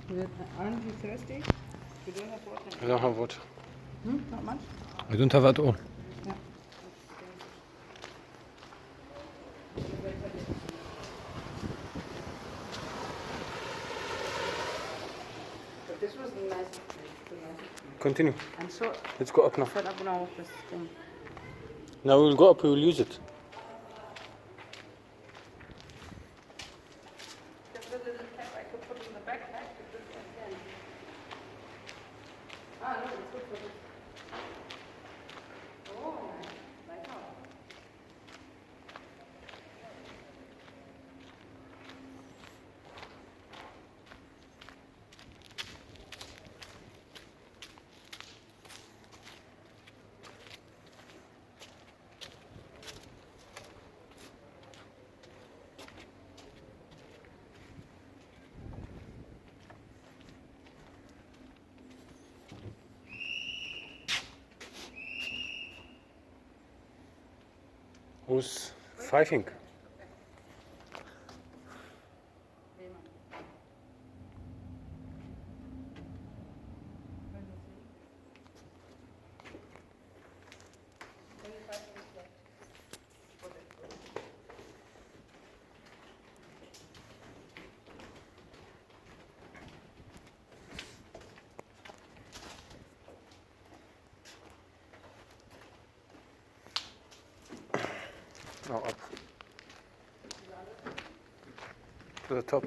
Aren't you thirsty? You don't have water. I don't have water. Not much? I don't have at all. Yeah. But this was the nicest place. Continue. I'm so Let's go up now. fed up now with this thing. Now we'll go up, we will use it. There's a little cap I could put in the backpack. Ah, no, it's good for this. Oh, nice one. Who's fighting? Now up. To the top.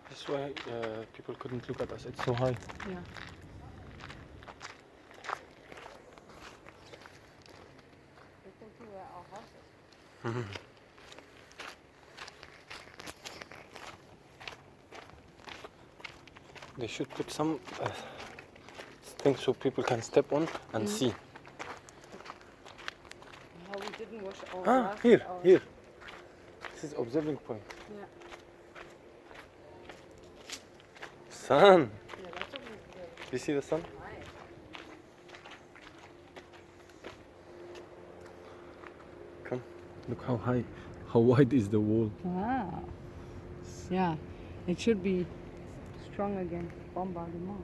That's why people couldn't look at us, it's so high. Yeah. They can see where our house is. They should put some things so people can step on and see. How we didn't wash our Ah, glass, here, our- here. This is observing point. Yeah. Sun. Yeah, that's what we did. You see the sun? Nice. Come. Look how high, how wide is the wall. Wow. Yeah, it should be strong against bombardment.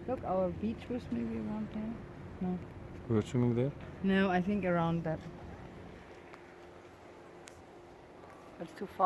Look, our beach was maybe around there. No. We were swimming there. No, I think around that. That's too far.